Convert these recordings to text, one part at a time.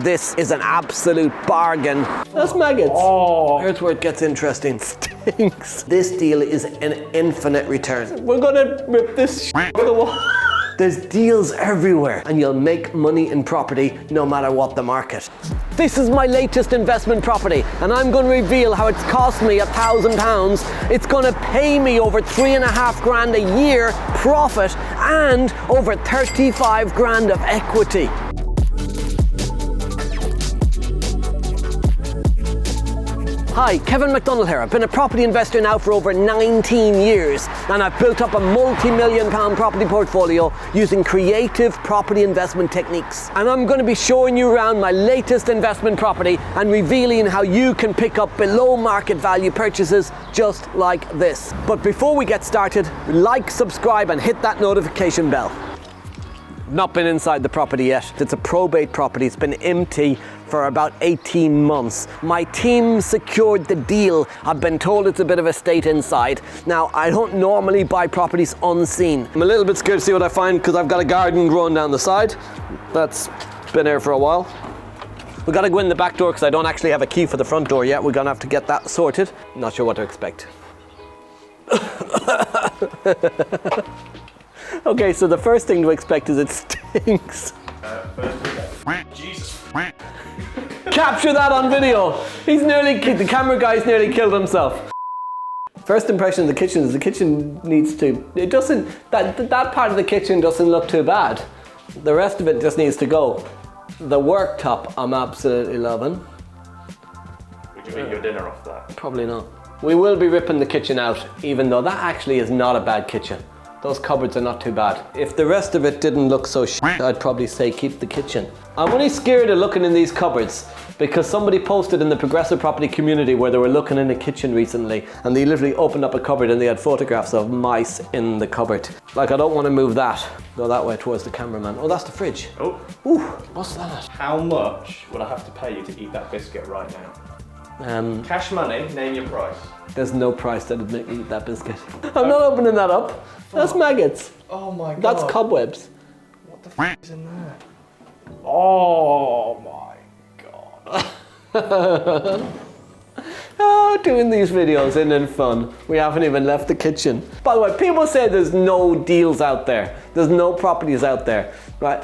this is an absolute bargain. That's maggots. Oh, here's where it gets interesting. Stinks. This deal is an infinite return. We're gonna rip this shit over the wall. There's deals everywhere, and you'll make money in property no matter what the market. This is my latest investment property, and I'm going to reveal how it's cost me £1,000. It's going to pay me over 3.5 grand a year profit and over 35 grand of equity. Hi, Kevin McDonnell here. I've been a property investor now for over 19 years, and I've built up a multi-million-pound property portfolio using creative property investment techniques. And I'm going to be showing you around my latest investment property and revealing how you can pick up below market value purchases just like this. But before we get started, like, subscribe, and hit that notification bell. Not been inside the property yet. It's a probate property. It's been empty for about 18 months. My team secured the deal. I've been told it's a bit of a state inside. Now, I don't normally buy properties unseen. I'm a little bit scared to see what I find because I've got a garden growing down the side. That's been there for a while. We've got to go in the back door because I don't actually have a key for the front door yet. We're going to have to get that sorted. Not sure what to expect. Okay, so the first thing to expect is it stinks. Jesus. Capture that on video. The camera guy's nearly killed himself. First impression of the kitchen is the kitchen needs to, that part of the kitchen doesn't look too bad. The rest of it just needs to go. The worktop I'm absolutely loving. Would you eat your dinner off that? Probably not. We will be ripping the kitchen out, even though that actually is not a bad kitchen. Those cupboards are not too bad. If the rest of it didn't look so shit, I'd probably say keep the kitchen. I'm only scared of looking in these cupboards because somebody posted in the progressive property community where they were looking in a kitchen recently and they literally opened up a cupboard and they had photographs of mice in the cupboard. Like, I don't want to move that. Go that way towards the cameraman. Oh, that's the fridge. Oh. Ooh, what's that? How much would I have to pay you to eat that biscuit right now? Cash money, name your price. There's no price that'd make me eat that biscuit. I'm not opening that up. That's maggots. Oh my god. That's cobwebs. What the f is in there? Oh my god. Oh, doing these videos isn't it fun? We haven't even left the kitchen. By the way, people say there's no deals out there. There's no properties out there, right?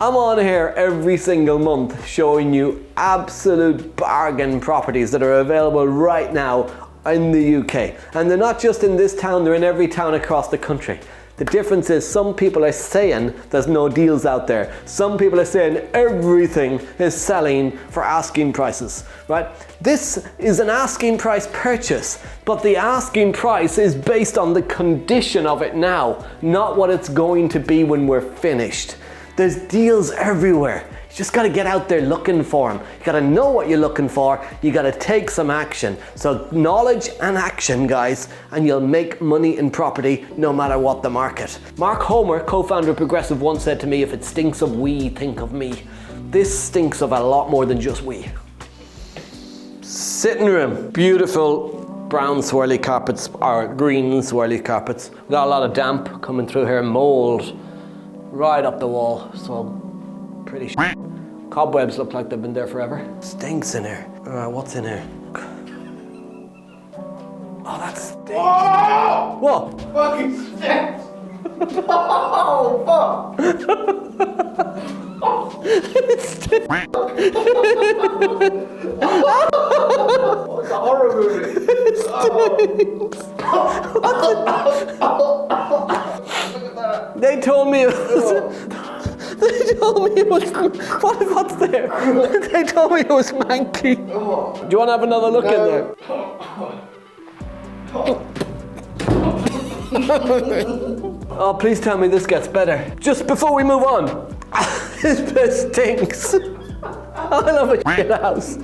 I'm on here every single month showing you absolute bargain properties that are available right now in the UK. And they're not just in this town, they're in every town across the country. The difference is some people are saying there's no deals out there. Some people are saying everything is selling for asking prices, right? This is an asking price purchase, but the asking price is based on the condition of it now, not what it's going to be when we're finished. There's deals everywhere. You just gotta get out there looking for them. You gotta know what you're looking for. You gotta take some action. So knowledge and action, guys, and you'll make money in property no matter what the market. Mark Homer, co-founder of Progressive, once said to me, if it stinks of we, think of me. This stinks of a lot more than just we. Sitting room, beautiful brown swirly carpets, or green swirly carpets. We've got a lot of damp coming through here, mold right up the wall, so pretty shit. Cobwebs look like they've been there forever. Stinks in here. Alright, what's in here? Oh, that stinks. Oh! What? Fucking stinks! Oh, fuck! It stinks. Oh, it's a horror movie. It stinks. Look at that. They told me it was... They told me it was... What's there? They told me it was manky. Do you want to have another look in there? Oh, please tell me this gets better. Just before we move on. This place stinks. I love a shit house.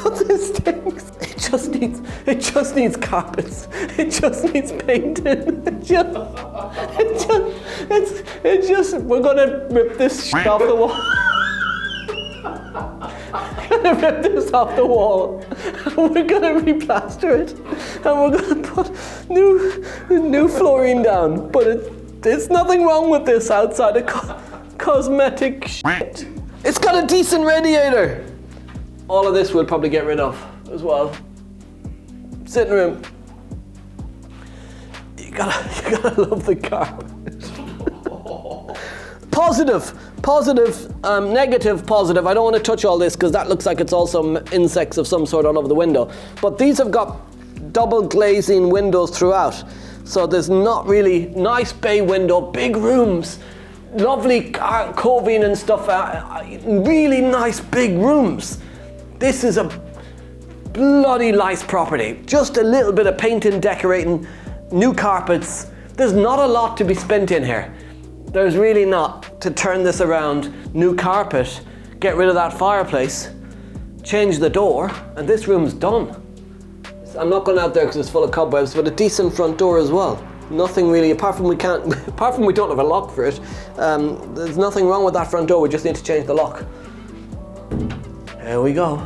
But this stinks. It just needs carpets. It just needs painting. We're gonna rip this shit off the wall. We're gonna rip this off the wall. We're gonna replaster it. And we're gonna put new flooring down. But it's nothing wrong with this outside of cosmetic shit. It's got a decent radiator. All of this we'll probably get rid of as well. Sitting room. You gotta love the carpet. Positive, negative, positive. I don't want to touch all this because that looks like it's also insects of some sort all over the window. But these have got double glazing windows throughout. So there's not really nice bay window, big rooms, lovely coving and stuff, really nice big rooms. This is a bloody nice property. Just a little bit of painting, decorating, new carpets. There's not a lot to be spent in here. There's really not. To turn this around, new carpet, get rid of that fireplace, change the door, and this room's done. I'm not going out there because it's full of cobwebs, but a decent front door as well. Nothing really, apart from we don't have a lock for it. There's nothing wrong with that front door. We just need to change the lock. There we go.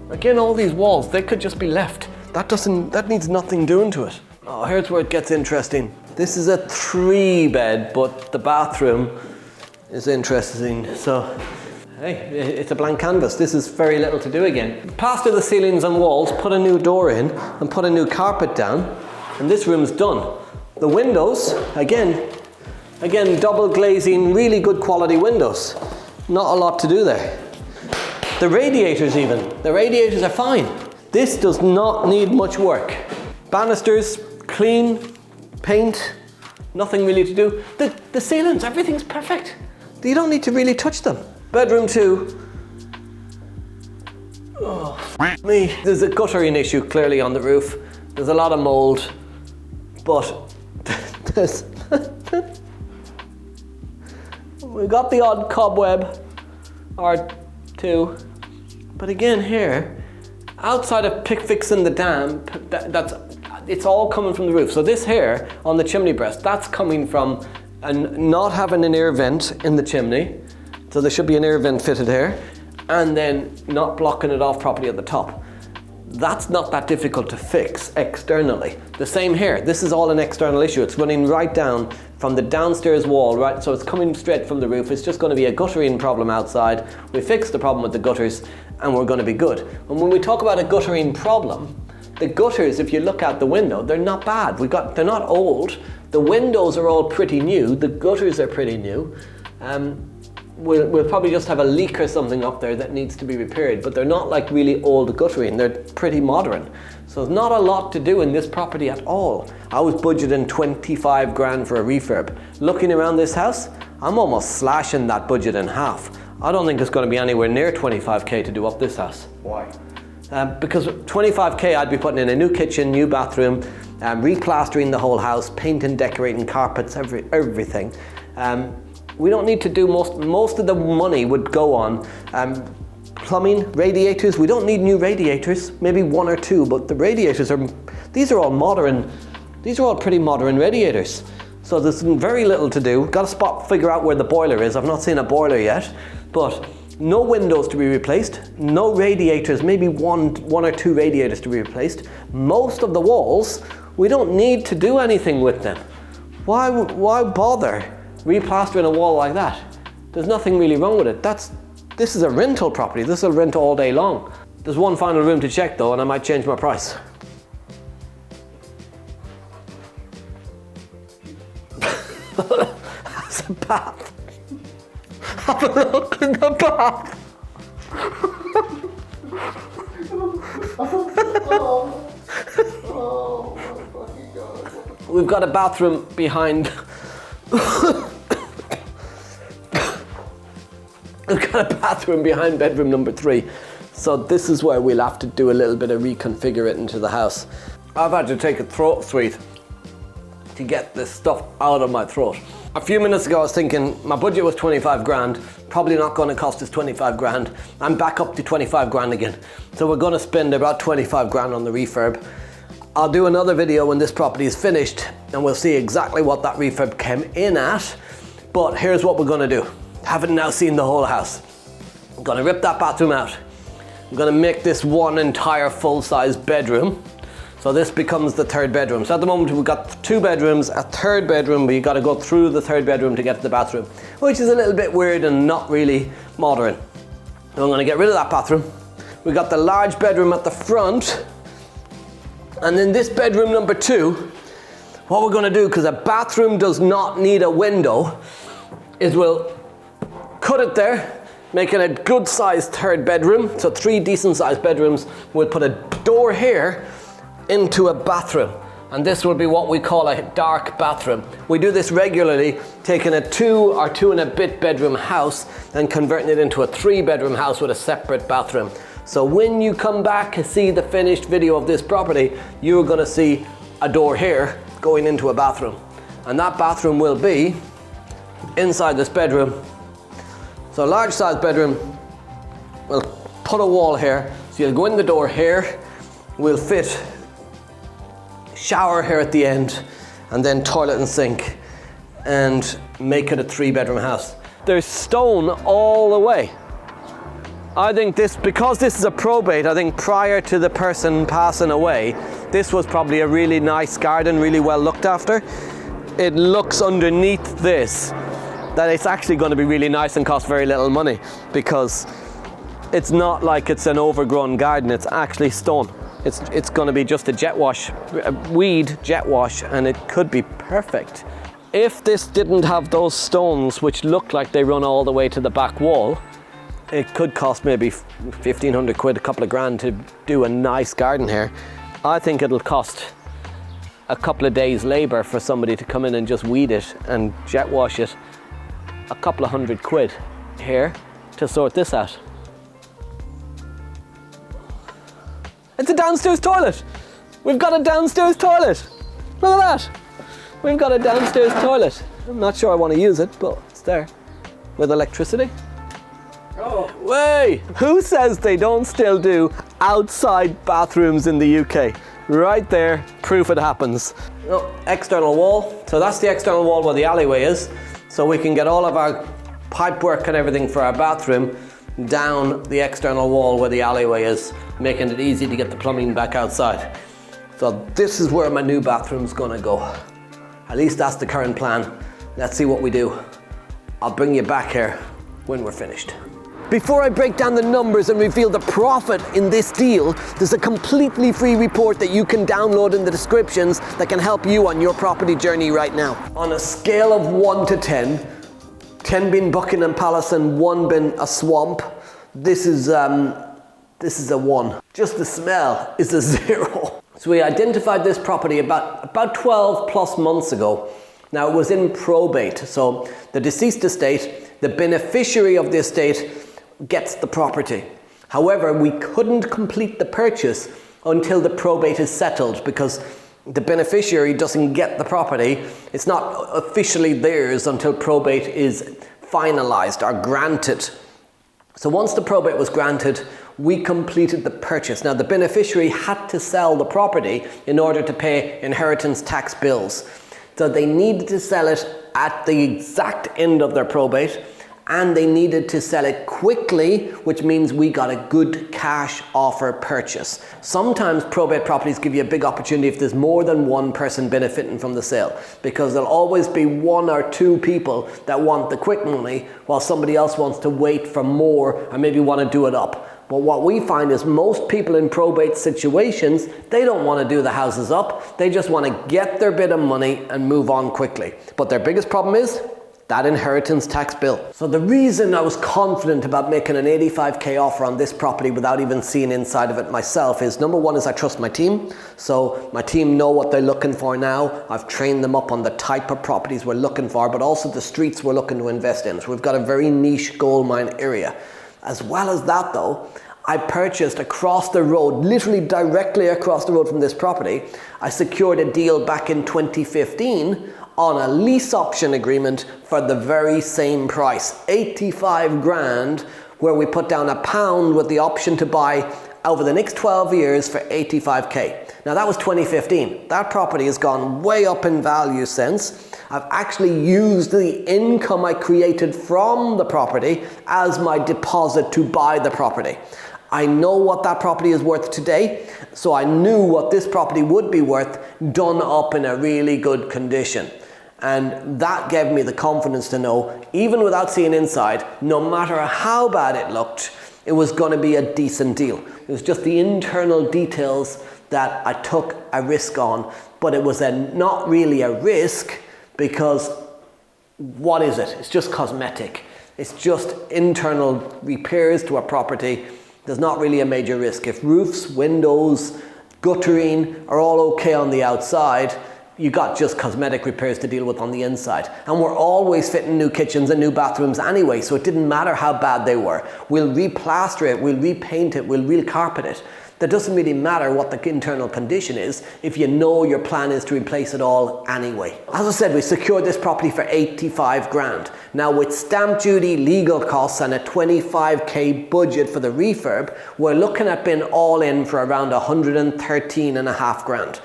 Again, all these walls, they could just be left. That needs nothing doing to it. Oh, here's where it gets interesting. This is a 3-bed, but the bathroom is interesting. So, hey, it's a blank canvas. This is very little to do again. Plaster the ceilings and walls, put a new door in, and put a new carpet down, and this room's done. The windows, again, double glazing, really good quality windows. Not a lot to do there. The radiators even, the radiators are fine. This does not need much work. Banisters, clean, paint, nothing really to do. The ceilings, everything's perfect. You don't need to really touch them. Bedroom 2. Oh, me. There's a guttering issue clearly on the roof. There's a lot of mold, but there's we got the odd cobweb or two. But again here, outside of fixing the dam, it's all coming from the roof. So this here on the chimney breast, that's coming from not having an air vent in the chimney. So there should be an air vent fitted here, and then not blocking it off properly at the top. That's not that difficult to fix externally. The same here, this is all an external issue. It's running right down from the downstairs wall, right? So it's coming straight from the roof. It's just going to be a guttering problem outside. We fixed the problem with the gutters and we're going to be good. And when we talk about a guttering problem, the gutters, if you look out the window, they're not bad. They're not old. The windows are all pretty new. The gutters are pretty new. We'll probably just have a leak or something up there that needs to be repaired, but they're not like really old guttering. They're pretty modern. So there's not a lot to do in this property at all. I was budgeting 25 grand for a refurb. Looking around this house, I'm almost slashing that budget in half. I don't think it's going to be anywhere near 25k to do up this house. Why? Because 25k I'd be putting in a new kitchen, new bathroom, replastering the whole house, painting, decorating, carpets, everything. We don't need to do most of the money would go on plumbing, radiators. We don't need new radiators, maybe 1 or 2, but the radiators these are all modern. These are all pretty modern radiators. So there's very little to do. Got to figure out where the boiler is. I've not seen a boiler yet, but no windows to be replaced, no radiators, maybe one or 2 radiators to be replaced. Most of the walls, we don't need to do anything with them. Why bother replastering a wall like that? There's nothing really wrong with it. This is a rental property. This will rent all day long. There's one final room to check though, and I might change my price. That's a bath. Have a look in the bath. Oh my fucking God. We've got a bathroom behind. We've got a bathroom behind bedroom number 3. So this is where we'll have to do a little bit of reconfigure it into the house. I've had to take a throat sweet to get this stuff out of my throat. A few minutes ago I was thinking my budget was 25 grand, probably not going to cost us 25 grand. I'm back up to 25 grand again. So we're going to spend about 25 grand on the refurb. I'll do another video when this property is finished and we'll see exactly what that refurb came in at. But here's what we're going to do. Haven't now seen the whole house. I'm going to rip that bathroom out. I'm going to make this one entire full-size bedroom. So this becomes the 3rd bedroom. So at the moment we've got 2 bedrooms, a 3rd bedroom, but you got to go through the 3rd bedroom to get to the bathroom, which is a little bit weird and not really modern. I'm going to get rid of that bathroom. We got the large bedroom at the front. And then this bedroom number 2, what we're going to do, because a bathroom does not need a window, is we'll cut it there, making a good sized 3rd bedroom. So 3 decent sized bedrooms. We'll put a door here into a bathroom. And this will be what we call a dark bathroom. We do this regularly, taking a 2 or 2 and a bit bedroom house and converting it into a 3 bedroom house with a separate bathroom. So when you come back to see the finished video of this property, you're gonna see a door here going into a bathroom. And that bathroom will be inside this bedroom. So a large size bedroom, we'll put a wall here. So you'll go in the door here, we'll fit shower here at the end, and then toilet and sink, and make it a 3 bedroom house. There's stone all the way. I think because this is a probate, I think prior to the person passing away, this was probably a really nice garden, really well looked after. It looks underneath this that it's actually going to be really nice and cost very little money, because it's not like it's an overgrown garden, it's actually stone. It's going to be just a jet wash, a weed jet wash, and it could be perfect. If this didn't have those stones which look like they run all the way to the back wall, it could cost maybe 1,500 quid, a couple of grand to do a nice garden here. I think it'll cost a couple of days labor for somebody to come in and just weed it and jet wash it. A couple of 100 quid here to sort this out. It's a downstairs toilet. We've got a downstairs toilet. Look at that. We've got a downstairs toilet. I'm not sure I want to use it, but it's there. With electricity. Oh. Way! Who says they don't still do outside bathrooms in the UK? Right there, proof it happens. Oh, external wall. So that's the external wall where the alleyway is. So we can get all of our pipe work and everything for our bathroom down the external wall where the alleyway is, making it easy to get the plumbing back outside. So this is where my new bathroom's gonna go. At least that's the current plan. Let's see what we do. I'll bring you back here when we're finished. Before I break down the numbers and reveal the profit in this deal, there's a completely free report that you can download in the descriptions that can help you on your property journey right now. On a scale of 1 to 10, 10 being Buckingham Palace and 1 being a swamp, this is a 1. Just the smell is a 0. So we identified this property about 12 plus months ago. Now it was in probate, so the deceased estate, the beneficiary of the estate gets the property. However, we couldn't complete the purchase until the probate is settled, because the beneficiary doesn't get the property. It's not officially theirs until probate is finalized or granted. So once the probate was granted, we completed the purchase. Now the beneficiary had to sell the property in order to pay inheritance tax bills. So they needed to sell it at the exact end of their probate, and they needed to sell it quickly, which means we got a good cash offer purchase. Sometimes probate properties give you a big opportunity if there's more than one person benefiting from the sale, because there'll always be 1 or 2 people that want the quick money while somebody else wants to wait for more or maybe want to do it up. But what we find is most people in probate situations, they don't want to do the houses up. They just want to get their bit of money and move on quickly. But their biggest problem is that inheritance tax bill. So the reason I was confident about making an 85k offer on this property without even seeing inside of it myself is, number one is I trust my team. So my team know what they're looking for now. I've trained them up on the type of properties we're looking for, but also the streets we're looking to invest in. So we've got a very niche gold mine area. As well as that though, I purchased across the road, literally directly across the road from this property, I secured a deal back in 2015 on a lease option agreement for the very same price, 85 grand, where we put down £1 with the option to buy over the next 12 years for 85k. Now that was 2015. That property has gone way up in value since. I've actually used the income I created from the property as my deposit to buy the property. I know what that property is worth today, so I knew what this property would be worth done up in a really good condition. And that gave me the confidence to know, even without seeing inside, no matter how bad it looked, it was going to be a decent deal. It was just the internal details that I took a risk on, but it was not really a risk because what is it? It's just cosmetic. It's just internal repairs to a property. There's not really a major risk. If roofs, windows, guttering are all okay on the outside, you got just cosmetic repairs to deal with on the inside. And we're always fitting new kitchens and new bathrooms anyway, so it didn't matter how bad they were. We'll replaster it, we'll repaint it, we'll recarpet it. That doesn't really matter what the internal condition is if you know your plan is to replace it all anyway. As I said, we secured this property for 85 grand. Now with stamp duty, legal costs and a 25k budget for the refurb, we're looking at being all in for around 113.5 grand.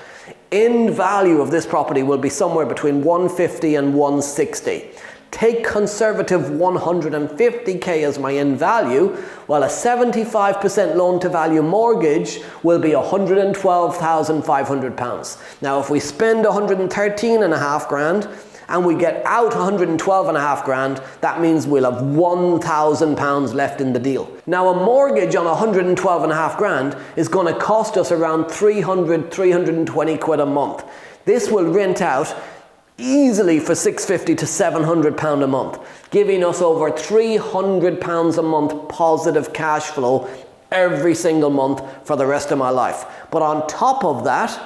End value of this property will be somewhere between 150 and 160. Take conservative 150k as my end value, while a 75% loan to value mortgage will be £112,500. Now if we spend 113.5 grand and we get out 112.5 grand, that means we'll have £1,000 left in the deal. Now a mortgage on 112.5 grand is going to cost us around 320 quid a month. This will rent out easily for £650 to £700 a month, giving us over £300 a month positive cash flow every single month for the rest of my life. But on top of that,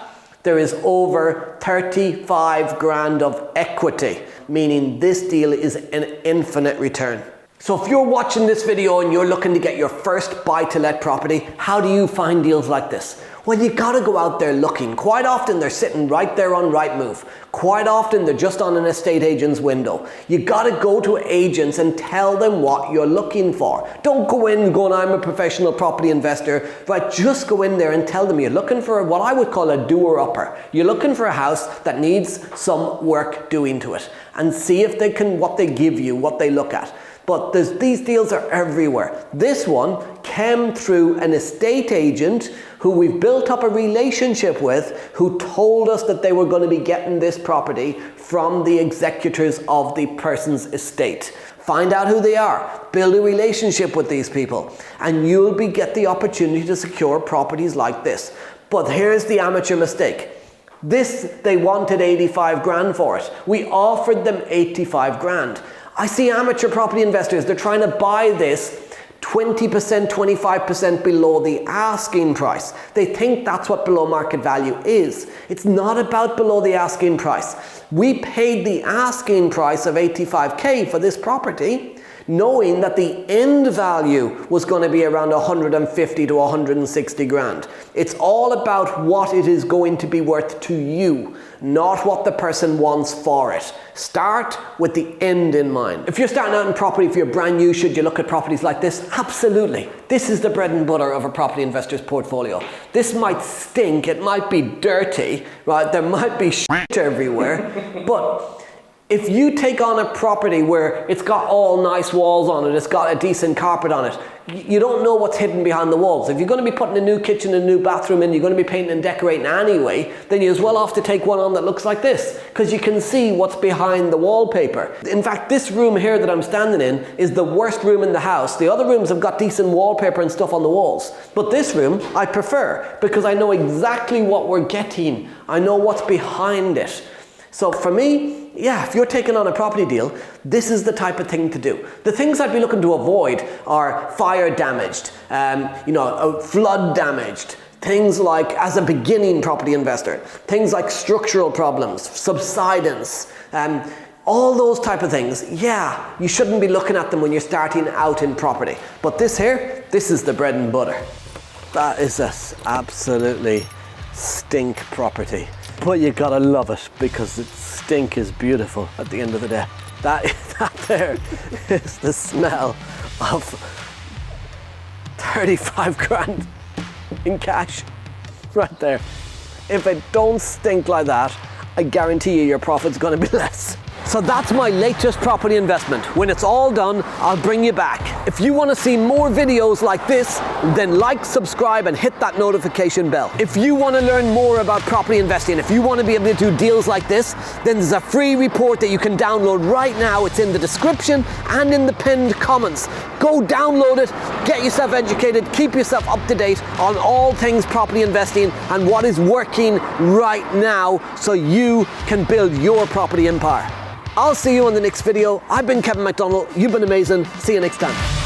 there is over 35 grand of equity, meaning this deal is an infinite return. So if you're watching this video and you're looking to get your first buy-to-let property, how do you find deals like this? Well, you gotta go out there looking. Quite often they're sitting right there on Rightmove. Quite often they're just on an estate agent's window. You gotta go to agents and tell them what you're looking for. Don't go in going, I'm a professional property investor. Right, just go in there and tell them you're looking for what I would call a doer-upper. You're looking for a house that needs some work doing to it, and see if they can, what they give you, what they look at. But these deals are everywhere. This one came through an estate agent who we've built up a relationship with, who told us that they were going to be getting this property from the executors of the person's estate. Find out who they are, build a relationship with these people, and you'll get the opportunity to secure properties like this. But here's the amateur mistake. They wanted 85 grand for it. We offered them 85 grand. I see amateur property investors, they're trying to buy this 20%, 25% below the asking price. They think that's what below market value is. It's not about below the asking price. We paid the asking price of 85k for this property, knowing that the end value was going to be around 150 to 160 grand. It's all about what it is going to be worth to you, not what the person wants for it. Start with the end in mind. If you're starting out in property, if you're brand new, should you look at properties like this? Absolutely. This is the bread and butter of a property investor's portfolio. This might stink, it might be dirty, right? There might be shit everywhere, but if you take on a property where it's got all nice walls on it, it's got a decent carpet on it, you don't know what's hidden behind the walls. If you're going to be putting a new kitchen and a new bathroom in, you're going to be painting and decorating anyway, then you as well have to take one on that looks like this, because you can see what's behind the wallpaper. In fact, this room here that I'm standing in is the worst room in the house. The other rooms have got decent wallpaper and stuff on the walls. But this room I prefer, because I know exactly what we're getting. I know what's behind it. So for me, yeah, if you're taking on a property deal, this is the type of thing to do. The things I'd be looking to avoid are fire damaged, flood damaged, things like, as a beginning property investor, things like structural problems, subsidence, all those type of things. Yeah, you shouldn't be looking at them when you're starting out in property. But this here, this is the bread and butter. That is a absolutely stink property. But you gotta love it, because the stink is beautiful at the end of the day. That there is the smell of 35 grand in cash right there. If it don't stink like that, I guarantee you your profit's gonna be less. So that's my latest property investment. When it's all done, I'll bring you back. If you want to see more videos like this, then like, subscribe, and hit that notification bell. If you want to learn more about property investing, if you want to be able to do deals like this, then there's a free report that you can download right now. It's in the description and in the pinned comments. Go download it, get yourself educated, keep yourself up to date on all things property investing and what is working right now so you can build your property empire. I'll see you on the next video. I've been Kevin McDonnell. You've been amazing. See you next time.